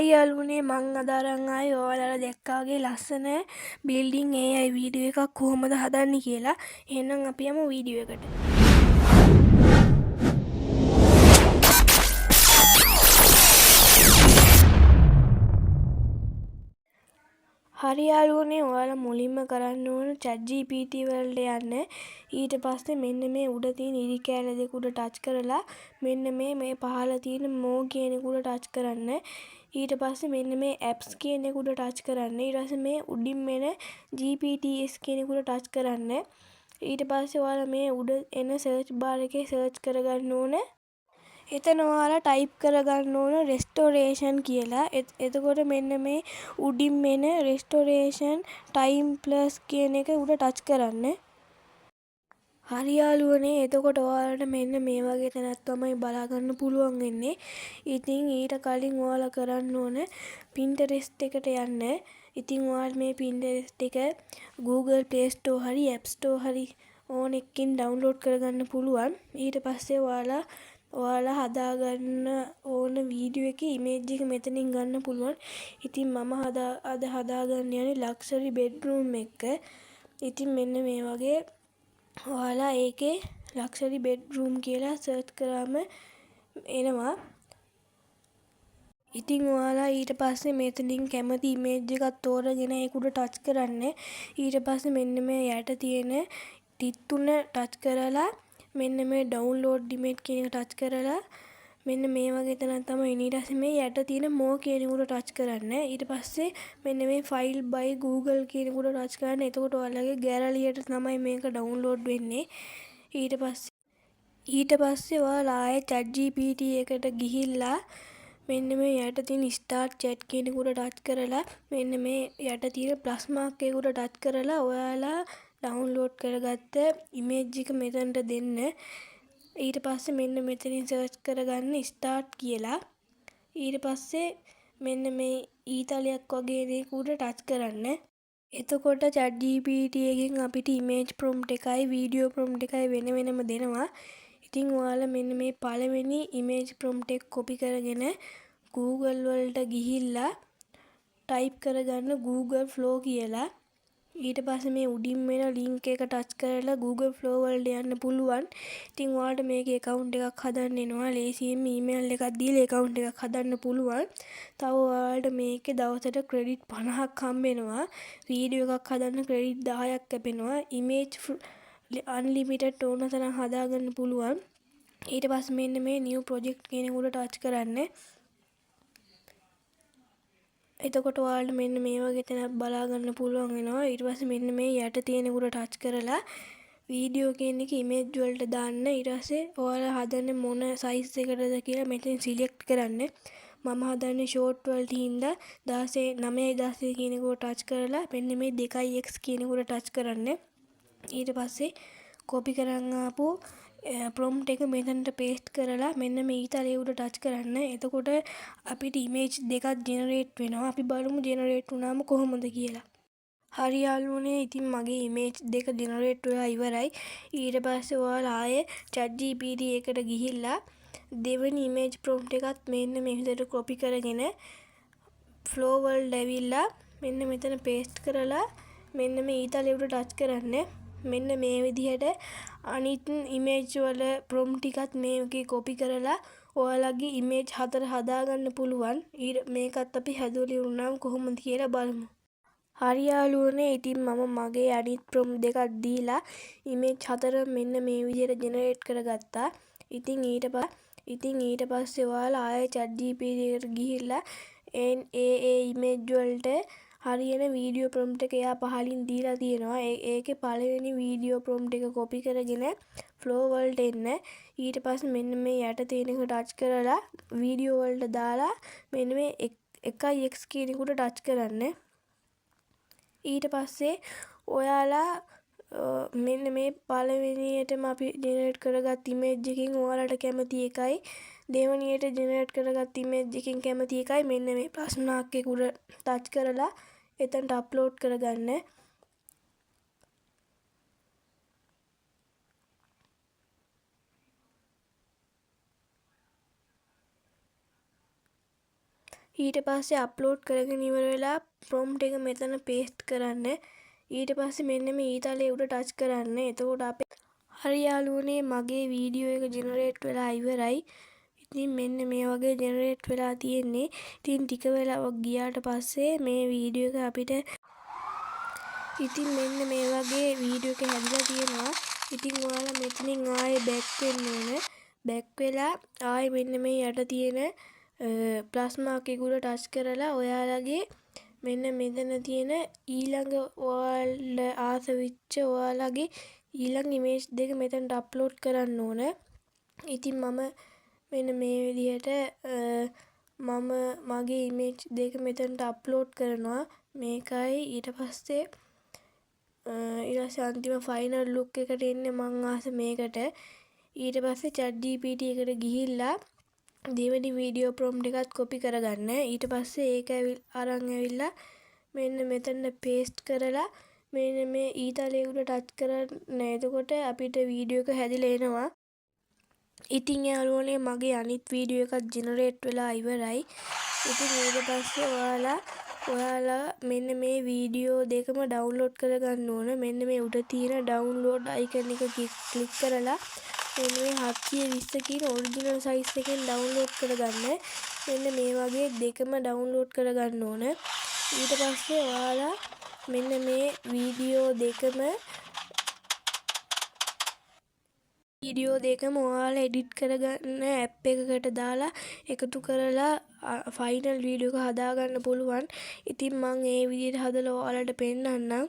Hi යාළුවනේ මං අද අරන් ආවේ ඔයාලලා දැක්කා වගේ ලස්සන බිල්ඩින් AI වීඩියෝ එකක් කොහොමද හදන්නේ කියලා. එහෙනම් අපි යමු වීඩියෝ එකට. හරි යාළුවනේ ඔයාලා මුලින්ම කරන්න ඕන ChatGPT වලට යන්න. ඊට පස්සේ මෙන්න මේ උඩ තියෙන ඉරි කෑල්ල දෙක උඩ ටච් කරලා මෙන්න මේ පහළ තියෙන more කියන එක උඩ ටච් කරන්න. ඊට පස්සේ මෙන්න මේ apps කියන එක උඩ ටච් කරන්න. ඊට පස්සේ මේ උඩින් එන GPTS කියන එක උඩ ටච් කරන්න. ඊට පස්සේ ඔයාලා මේ උඩ එන search bar එකේ search කරගන්න ඕන. එතන ඔයාලා ටයිප් කරගන්න ඕන restoration කියලා. එතකොට මෙන්න මේ උඩින් එන restoration time plus කියන එක උඩ ටච් කරන්න. හරි යාළුවනේ එතකොට ඔයාලට මෙන්න මේ වගේ තැනක් තමයි බලා ගන්න පුළුවන් වෙන්නේ. ඉතින් ඊට කලින් ඔයාලා කරන්න ඕන Pinterest එකට යන්න. ඉතින් ඔයාලා මේ Pinterest එක Google Play Store හරි App Store හරි ඕන එකකින් download කරගන්න පුළුවන්. ඊට පස්සේ ඔයාලා හදාගන්න ඕන වීඩියෝ එකේ ඉමේජ් එක මෙතනින් ගන්න පුළුවන්. ඉතින් මම අද හදාගන්න යන්නේ luxury bedroom එක. ඉතින් මෙන්න මේ වගේ ඔයාලා ඒකේ luxury bedroom කියලා search කරාම එනවා. ඉතින් ඔයාලා ඊට පස්සේ මෙතනින් කැමති ඉමේජ් එකක් තෝරගෙන ඒක උඩ ටච් කරන්න. ඊට පස්සේ මෙන්න මේ යට තියෙන ටික් තුන ටච් කරලා මෙන්න මේ download image කියන එක ටච් කරලා මෙන්න මේ වගේ තැනක් තමයි එන්නේ. ඊට පස්සේ මේ යට තියෙන more කියන එක උඩ ටච් කරන්න. ඊට පස්සේ මෙන්න මේ file by Google කියන එක උඩ ටච් කරන්න. එතකොට ඔයාලගේ ගෑලරියට තමයි මේක download වෙන්නේ. ඊට පස්සේ ඔයාලා ආයේ ChatGPT එකට ගිහිල්ලා මෙන්න මේ යට තියෙන start chat කියන එක උඩ ටච් කරලා මෙන්න මේ යට තියෙන plus mark එක උඩ ටච් කරලා ඔයාලා download කරගත්ත image එක මෙතනට දෙන්න. ඊට පස්සේ මෙන්න මෙතනින් search කරගන්න start කියලා. ඊට පස්සේ මෙන්න මේ ඊතලයක් වගේ දෙයක උඩ ටච් කරන්න. එතකොට ChatGPT එකෙන් අපිට image prompt එකයි video prompt එකයි වෙන වෙනම දෙනවා. ඉතින් ඔයාලා මෙන්න මේ පළවෙනි image prompt එක copy කරගෙන Google වලට ගිහිල්ලා type කරගන්න Google Flow කියලා. ඊට පස්සේ මේ උඩින් වෙන link එක ටච් කරලා Google Flow වලට යන්න පුළුවන්. ඉතින් ඔයාලට මේකේ account එකක් හදන්න එනවා. ලේසියෙන් email එකක් දීලා account එකක් හදන්න පුළුවන්. තව ඔයාලට මේකේ දවසට credit 50ක් හම්බ වෙනවා. වීඩියෝ එකක් හදන්න credit 10ක් කැපෙනවා. image unlimited ඕන තරම් හදාගන්න පුළුවන්. ඊට පස්සේ මෙන්න මේ new project කියන එක උඩ ටච් කරන්න. එතකොට ඔයාලට මෙන්න මේ වගේ තැනක් බලා ගන්න පුළුවන් වෙනවා. ඊට පස්සේ මෙන්න මේ යට තියෙන උඩ ටච් කරලා වීඩියෝ කියන එක ඉමේජ් වලට දාන්න. ඊට පස්සේ ඔයාලා හදන්නේ මොන සයිස් එකටද කියලා මෙතෙන් සිලෙක්ට් කරන්න. මම හදන්නේ ෂෝට් වලට හින්දා 9:16 කියන එක උඩ ටච් කරලා මෙන්න මේ 2x කියන එක උඩ ටච් කරන්න. ඊට පස්සේ copy කරන් ආපු prompt එක මෙතනට paste කරලා මෙන්න මේ ඊතලයේ උඩ ටච් කරන්න. එතකොට අපිට image දෙකක් generate වෙනවා. අපි බලමු generate වුණාම කොහොමද කියලා. හරි යාළුවනේ ඉතින් මගේ image දෙක generate වෙලා ඉවරයි. ඊට පස්සේ ඔයාලා ආයේ ChatGPT එකට ගිහිල්ලා දෙවෙනි image prompt එකත් මෙන්න මේ විදිහට copy කරගෙන flow වලට ඇවිල්ලා මෙන්න මෙතන paste කරලා මෙන්න මේ ඊතලයේ උඩ ටච් කරන්න. මෙන්න මේ විදිහට අනිත් image වල prompt ටිකත් මේකේ copy කරලා ඔයාලගේ image 4 හදාගන්න පුළුවන්. මේකත් අපි හැදුවලි වුණාම කොහොමද කියලා බලමු. හරි යාළුවනේ ඉතින් මම මගේ අනිත් prompt දෙකක් දීලා image 4 මෙන්න මේ විදිහට generate කරගත්තා. ඉතින් ඊට පස්සේ ඔයාලා ආයෙ ChatGPT එකට ගිහිල්ලා ඒ image වලට හරියන වීඩියෝ prompt එක එයා පහලින් දීලා තියෙනවා. ඒකේ පළවෙනි වීඩියෝ prompt එක copy කරගෙන flow වලට එන්න. ඊට පස්සේ මෙන්න මේ යට තියෙන එක ටච් කරලා වීඩියෝ වලට දාලා මෙන්න මේ 1x කියන එක උඩ ටච් කරන්න. ඊට පස්සේ ඔයාලා මෙන්න මේ පළවෙනියටම අපි generate කරගත් image එකකින් ඔයාලට කැමති එකයි දෙවෙනියට generate කරගත් image එකකින් කැමති එකයි මෙන්න මේ plus mark එක උඩ ටච් කරලා එතනට අප්ලෝඩ් කරගන්න. ඊට පස්සේ අප්ලෝඩ් කරගෙන ඉවර වෙලා ප්‍රොම්ප්ට් එක මෙතන පේස්ට් කරන්න. ඊට පස්සේ මෙන්න මේ ඊතලයේ උඩ ටච් කරන්න. එතකොට අපේ හරි යාළුවනේ මගේ වීඩියෝ එක ජෙනරේට් වෙලා ඉවරයි. ඉතින් මෙන්න මේ වගේ ජෙනරේට් වෙලා තියෙන්නේ. ඉතින් ටික වෙලාවක් ගියාට පස්සේ මේ වීඩියෝ එක අපිට ඉතින් මෙන්න මේ වගේ වීඩියෝ එක හැදිලා තියෙනවා. ඉතින් ඔයාලා මෙතනින් ආයේ බෑක් වෙන්න ඕන. බෑක් වෙලා ආයේ මෙන්න මේ යට තියෙන ප්ලස් මාක් එක උඩ ටච් කරලා ඔයාලගේ මෙන්න මෙතන තියෙන ඊළඟ ඔයාලට ආස වෙච්ච ඔයාලගේ ඊළඟ ඉමේජ් දෙක මෙතනට අප්ලෝඩ් කරන්න ඕන. ඉතින් මම මෙන්න මේ විදිහට මම මගේ ඉමේජ් දෙක මෙතනට අප්ලෝඩ් කරනවා. මේකයි ඊට පස්සේ අන්තිම ෆයිනල් ලුක් එකට එන්නේ මං ආස මේකට. ඊට පස්සේ chat gpt එකට ගිහිල්ලා දෙවෙනි වීඩියෝ ප්‍රොම්ප්ට් එකත් කොපි කරගන්න. ඊට පස්සේ ඒක අරන් ඇවිල්ලා මෙන්න මෙතන පේස්ට් කරලා මෙන්න මේ ඊතලයේ උඩ ටච් කරන්න. එතකොට අපිට වීඩියෝ එක හැදිලා එනවා. ඉතින් යාළුවනේ මගේ අනිත් වීඩියෝ එකත් ජෙනරේට් වෙලා ඉවරයි. ඉතින් ඊට පස්සේ ඔයාලා මෙන්න මේ වීඩියෝ දෙකම ඩවුන්ලෝඩ් කරගන්න ඕන. මෙන්න මේ උඩ තියෙන ඩවුන්ලෝඩ් අයිකන් එක ක්ලික් කරලා මෙන්න මේ 720 කියන ඔරිජිනල් සයිස් එකෙන් ඩවුන්ලෝඩ් කරගන්න. මෙන්න මේ වගේ දෙකම ඩවුන්ලෝඩ් කරගන්න ඕන. ඊට පස්සේ ඔයාලා මෙන්න මේ වීඩියෝ දෙකම ඔයාලා එඩිට් කරගන්න ඇප් එකකට දාලා එකතු කරලා ෆයිනල් වීඩියෝ එක හදාගන්න පුළුවන්. ඉතින් මම ඒ විදිහට හදලා ඔයාලට පෙන්නන්නම්.